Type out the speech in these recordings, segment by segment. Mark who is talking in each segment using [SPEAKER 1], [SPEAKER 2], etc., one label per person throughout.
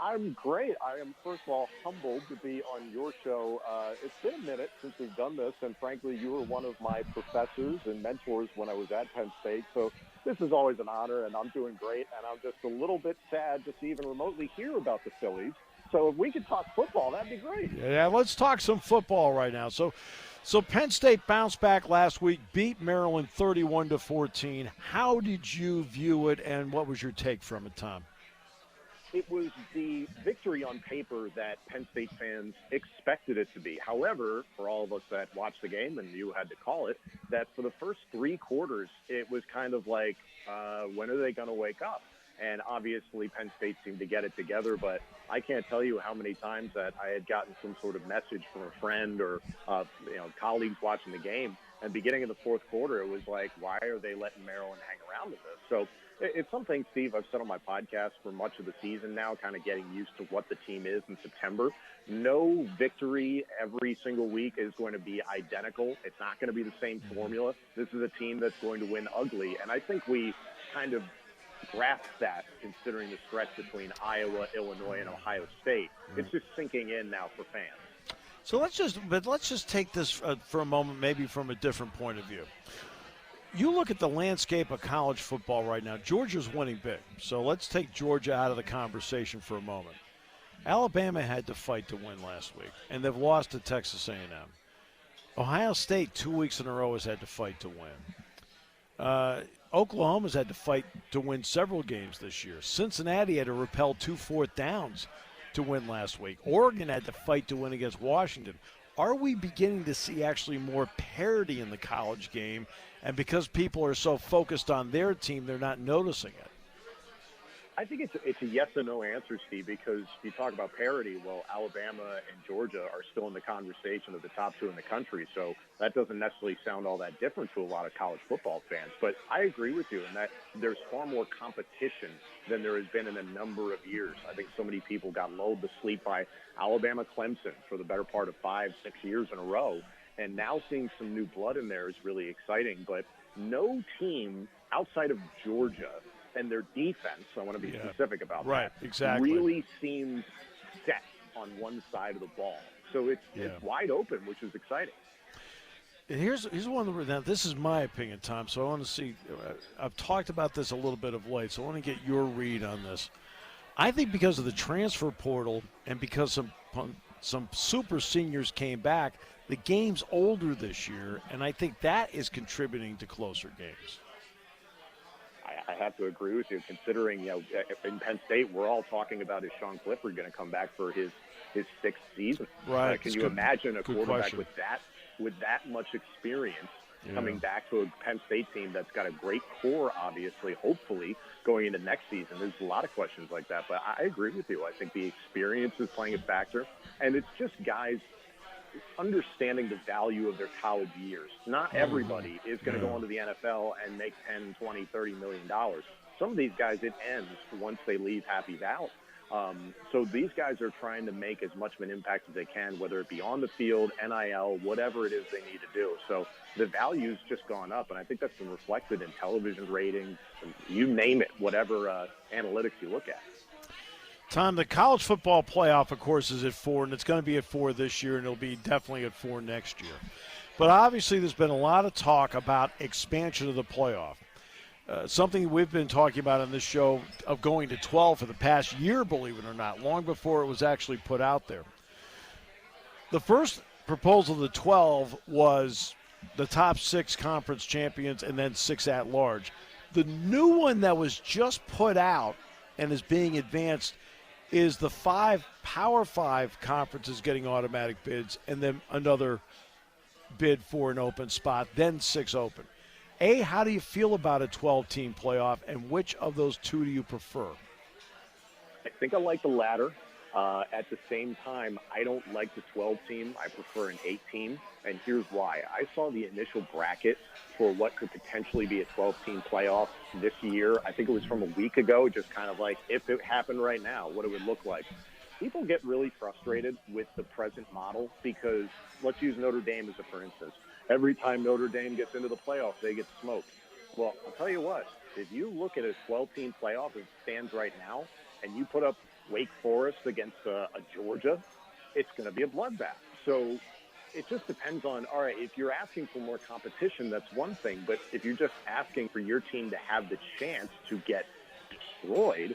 [SPEAKER 1] I'm great. I am, first of all, humbled to be on your show. It's been a minute since we've done this, and frankly, you were one of my professors and mentors when I was at Penn State. So this is always an honor, and I'm doing great. And I'm just a little bit sad just to even remotely hear about the Phillies. So if we could talk football, that'd be great.
[SPEAKER 2] Yeah, let's talk some football right now. So Penn State bounced back last week, beat Maryland 31-14. How did you view it, and what was your take from it, Tom?
[SPEAKER 1] It was the victory on paper that Penn State fans expected it to be. However, for all of us that watched the game, and you had to call it, that for the first three quarters, it was kind of like, when are they going to wake up? And obviously Penn State seemed to get it together, but I can't tell you how many times that I had gotten some sort of message from a friend or colleagues watching the game. And beginning of the fourth quarter, it was like, why are they letting Maryland hang around with this? So it's something, Steve, I've said on my podcast for much of the season now, kind of getting used to what the team is in September. No victory every single week is going to be identical. It's not going to be the same formula. This is a team that's going to win ugly. And I think we kind of grasp that considering the stretch between Iowa, Illinois, and Ohio State. It's just sinking in now for fans.
[SPEAKER 2] So let's just take this for a moment, maybe from a different point of view. You look at the landscape of college football right now. Georgia's winning big. So let's take Georgia out of the conversation for a moment. Alabama had to fight to win last week, and they've lost to Texas A&M. Ohio State 2 weeks in a row has had to fight to win. Oklahoma's had to fight to win several games this year. Cincinnati had to repel 2 fourth downs to win last week. Oregon had to fight to win against Washington. Are we beginning to see actually more parity in the college game? And because people are so focused on their team, they're not noticing it.
[SPEAKER 1] I think it's a yes or no answer, Steve, because you talk about parity. Well, Alabama and Georgia are still in the conversation of the top two in the country, so that doesn't necessarily sound all that different to a lot of college football fans. But I agree with you in that there's far more competition than there has been in a number of years. I think so many people got lulled to sleep by Alabama Clemson for the better part of 5-6 years in a row, and now seeing some new blood in there is really exciting. But no team outside of Georgia and their defense, I want to be specific about
[SPEAKER 2] that, exactly,
[SPEAKER 1] really seems set on one side of the ball. So it's wide open, which is exciting.
[SPEAKER 2] And here's one of the, now this is my opinion, Tom, so I want to see, I've talked about this a little bit of late, so I want to get your read on this. I think because of the transfer portal and because some super seniors came back, the game's older this year, and I think that is contributing to closer games.
[SPEAKER 1] I have to agree with you, considering, in Penn State, we're all talking about, is Sean Clifford going to come back for his sixth season?
[SPEAKER 2] Right.
[SPEAKER 1] Can you imagine a quarterback with that much experience coming back to a Penn State team that's got a great core, obviously, hopefully, going into next season? There's a lot of questions like that, but I agree with you. I think the experience is playing a factor, and it's just guys understanding the value of their college years. Not everybody is going to go into the NFL and make $10, $20, $30 million. Some of these guys, it ends once they leave Happy Valley. So these guys are trying to make as much of an impact as they can, whether it be on the field, NIL, whatever it is they need to do. So the value's just gone up, and I think that's been reflected in television ratings, you name it, whatever analytics you look at.
[SPEAKER 2] Tom, the college football playoff, of course, is at 4, and it's going to be at 4 this year, and it'll be definitely at 4 next year. But obviously there's been a lot of talk about expansion of the playoff. Something we've been talking about on this show of going to 12 for the past year, believe it or not, long before it was actually put out there. The first proposal to 12 was the top 6 conference champions and then 6 at large. The new one that was just put out and is being advanced is the 5 Power 5 conferences getting automatic bids and then another bid for an open spot, then 6 open. How do you feel about a 12-team playoff, and which of those two do you prefer?
[SPEAKER 1] I think I like the latter. At the same time, I don't like the 12-team. I prefer an 8-team, and here's why. I saw the initial bracket for what could potentially be a 12-team playoff this year. I think it was from a week ago, just kind of like if it happened right now, what it would look like. People get really frustrated with the present model because let's use Notre Dame as a for instance. Every time Notre Dame gets into the playoffs, they get smoked. Well, I'll tell you what, if you look at a 12-team playoff as it stands right now, and you put up Wake Forest against a Georgia, it's going to be a bloodbath. So it just depends on, all right, if you're asking for more competition, that's one thing. But if you're just asking for your team to have the chance to get destroyed,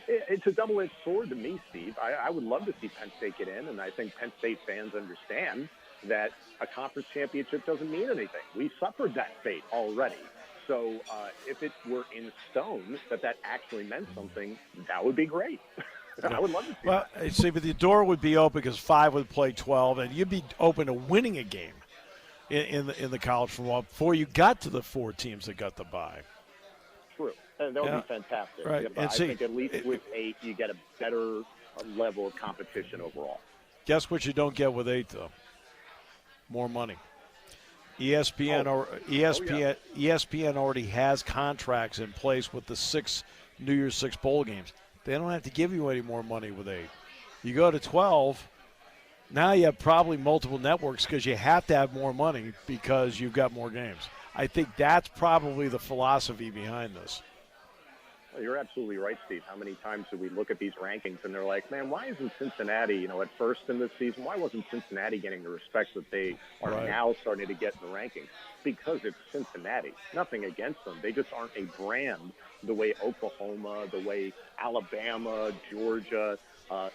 [SPEAKER 1] it's a double-edged sword to me, Steve. I would love to see Penn State get in, and I think Penn State fans understand that a conference championship doesn't mean anything. We suffered that fate already. So if it were in stone that actually meant something, that would be great. I would love to see that.
[SPEAKER 2] Well, see, but the door would be open because 5 would play 12, and you'd be open to winning a game in the college football before you got to the 4 teams that got the bye.
[SPEAKER 1] True. And that would be fantastic.
[SPEAKER 2] Right.
[SPEAKER 1] Yeah, I think at least with 8, you get a better level of competition overall.
[SPEAKER 2] Guess what you don't get with 8, though? More money. ESPN already has contracts in place with the 6 New Year's 6 bowl games. They don't have to give you any more money with 8. You go to 12, now you have probably multiple networks because you have to have more money because you've got more games. I think that's probably the philosophy behind this.
[SPEAKER 1] Well, you're absolutely right, Steve. How many times do we look at these rankings and they're like, man, why isn't Cincinnati, at first in this season, why wasn't Cincinnati getting the respect that they are now starting to get in the rankings? Because it's Cincinnati. Nothing against them. They just aren't a brand the way Oklahoma, the way Alabama, Georgia,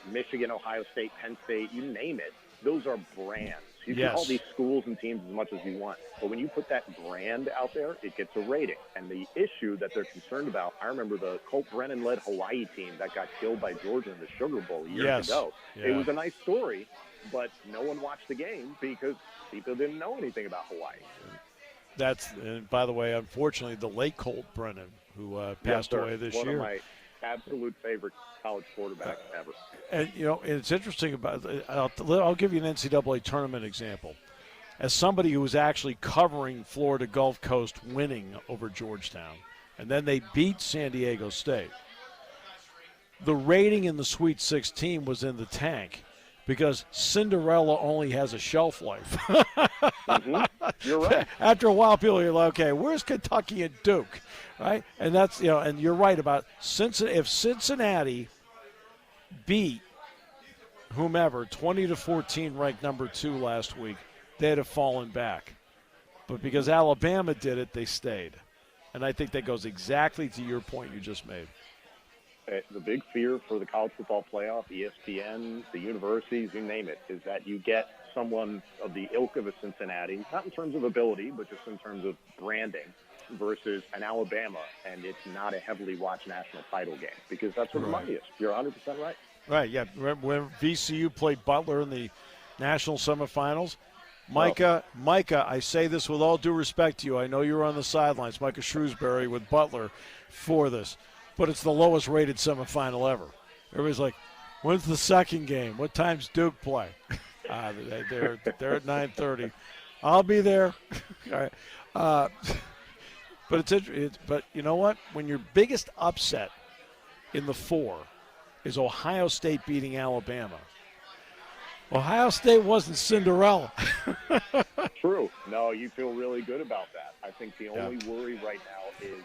[SPEAKER 1] Michigan, Ohio State, Penn State, you name it. Those are brands. You can call these schools and teams as much as you want. But when you put that brand out there, it gets a rating. And the issue that they're concerned about, I remember the Colt Brennan-led Hawaii team that got killed by Georgia in the Sugar Bowl years ago. Yeah. It was a nice story, but no one watched the game because people didn't know anything about Hawaii.
[SPEAKER 2] And by the way, unfortunately, the late Colt Brennan, who passed away this year.
[SPEAKER 1] One of my absolute favorite college quarterbacks ever.
[SPEAKER 2] And, it's interesting about I'll give you an NCAA tournament example. As somebody who was actually covering Florida Gulf Coast winning over Georgetown, and then they beat San Diego State, the rating in the Sweet 16 was in the tank because Cinderella only has a shelf life.
[SPEAKER 1] You're right.
[SPEAKER 2] After a while, people are like, okay, where's Kentucky and Duke? Right? And that's, and you're right about Cincinnati. If Cincinnati beat whomever 20-14 ranked number 2 last week, they'd have fallen back. But because Alabama did it, they stayed. And I think that goes exactly to your point you just made.
[SPEAKER 1] The big fear for the college football playoff, ESPN, the universities, you name it, is that you get someone of the ilk of a Cincinnati, not in terms of ability, but just in terms of branding, versus an Alabama, and it's not a heavily watched national title game, because that's what the money is. You're 100% right.
[SPEAKER 2] Right, yeah. Remember when VCU played Butler in the national semifinals? Micah, I say this with all due respect to you. I know you were on the sidelines, Micah Shrewsbury with Butler for this, but it's the lowest rated semifinal ever. Everybody's like, when's the second game? What time's Duke play? They're at 9:30. I'll be there. All right. But but you know what? When your biggest upset in the 4 is Ohio State beating Alabama, Ohio State wasn't Cinderella.
[SPEAKER 1] True. No, you feel really good about that. I think the only worry right now is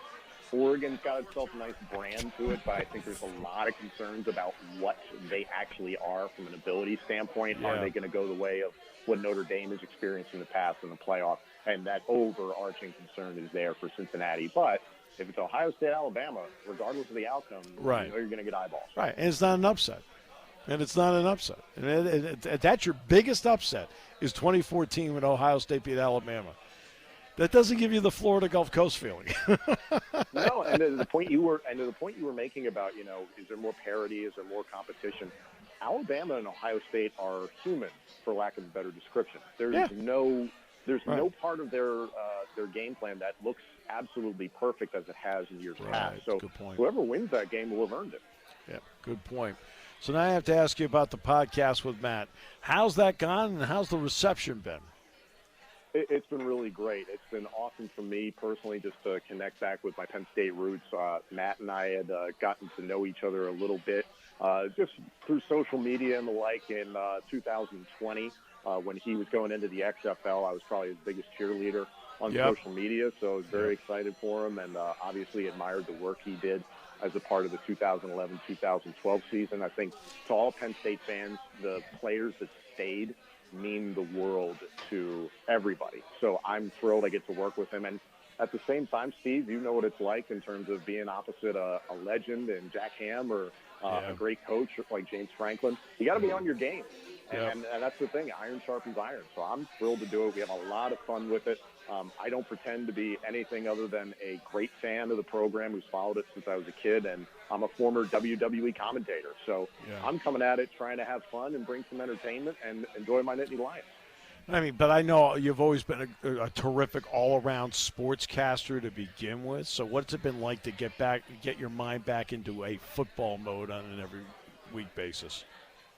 [SPEAKER 1] Oregon's got itself a nice brand to it, but I think there's a lot of concerns about what they actually are from an ability standpoint. Yeah. Are they going to go the way of what Notre Dame has experienced in the past in the playoff? And that overarching concern is there for Cincinnati. But if it's Ohio State, Alabama, regardless of the outcome, you know you're going to get eyeballs.
[SPEAKER 2] Right, and it's not an upset. And that's your biggest upset is 2014 when Ohio State beat Alabama. That doesn't give you the Florida Gulf Coast feeling.
[SPEAKER 1] No, and to the point you were making about, is there more parity, is there more competition? Alabama and Ohio State are human, for lack of a better description. There's no part of their game plan that looks absolutely perfect as it has in years past. So whoever wins that game will have earned it.
[SPEAKER 2] Yeah, good point. So now I have to ask you about the podcast with Matt. How's that gone, and how's the reception been?
[SPEAKER 1] It's been really great. It's been awesome for me personally just to connect back with my Penn State roots. Matt and I had gotten to know each other a little bit just through social media and the like in 2020 when he was going into the XFL. I was probably his biggest cheerleader on social media, so I was very excited for him and obviously admired the work he did as a part of the 2011-2012 season. I think to all Penn State fans, the players that stayed mean the world to everybody. So I'm thrilled I get to work with him. And at the same time, Steve, you know what it's like in terms of being opposite a legend and Jack Ham or a great coach like James Franklin. You got to be on your game. And that's the thing. Iron sharpens iron. So I'm thrilled to do it. We have a lot of fun with it. I don't pretend to be anything other than a great fan of the program who's followed it since I was a kid, and I'm a former WWE commentator. So I'm coming at it trying to have fun and bring some entertainment and enjoy my Nittany Lions.
[SPEAKER 2] I mean, but I know you've always been a terrific all-around sportscaster to begin with. So what's it been like to get your mind back into a football mode on an every week basis?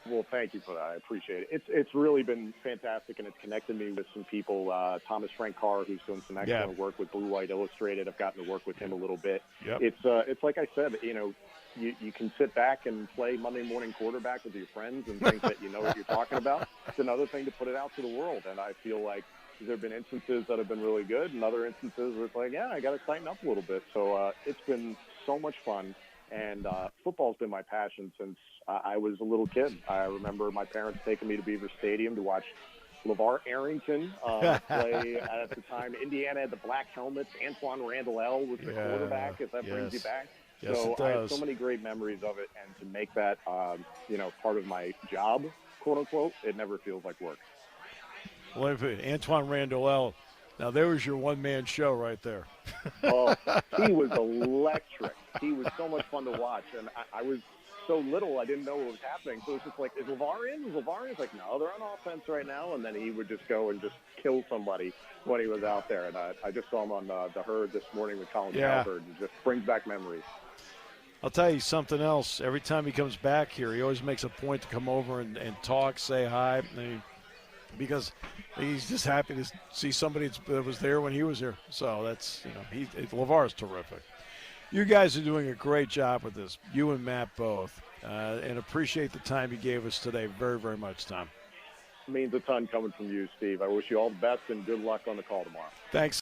[SPEAKER 1] Well, thank you for that. I appreciate it. It's really been fantastic, and it's connected me with some people. Thomas Frank Carr, who's doing some excellent work with Blue White Illustrated. I've gotten to work with him a little bit. It's like I said, you can sit back and play Monday morning quarterback with your friends and think that you know what you're talking about. It's another thing to put it out to the world, and I feel like there have been instances that have been really good and other instances where it's like, I got to tighten up a little bit. So it's been so much fun. And football's been my passion since I was a little kid. I remember my parents taking me to Beaver Stadium to watch LeVar Arrington play. At the time, Indiana had the black helmets. Antoine Randall was the quarterback, if that brings you back.
[SPEAKER 2] Yes,
[SPEAKER 1] so
[SPEAKER 2] it
[SPEAKER 1] I
[SPEAKER 2] does.
[SPEAKER 1] have so many great memories of it. And to make that, part of my job, quote unquote, it never feels like work.
[SPEAKER 2] Well, Antoine Randall, now there was your one-man show right there.
[SPEAKER 1] Oh, he was electric. He was so much fun to watch, and I was so little, I didn't know what was happening. So it was just like, is LeVar in? Is LeVar in? It's like, no, they're on offense right now, and then he would just go and just kill somebody when he was out there. And I just saw him on the Herd this morning with Colin Cowherd. It just brings back memories. I'll
[SPEAKER 2] tell you something else. Every time he comes back here, he always makes a point to come over and talk, say hi, because he's just happy to see somebody that was there when he was here. So that's, LeVar's terrific. You guys are doing a great job with this, you and Matt both, and appreciate the time you gave us today very, very much, Tom.
[SPEAKER 1] It means a ton coming from you, Steve. I wish you all the best and good luck on the call tomorrow.
[SPEAKER 2] Thanks.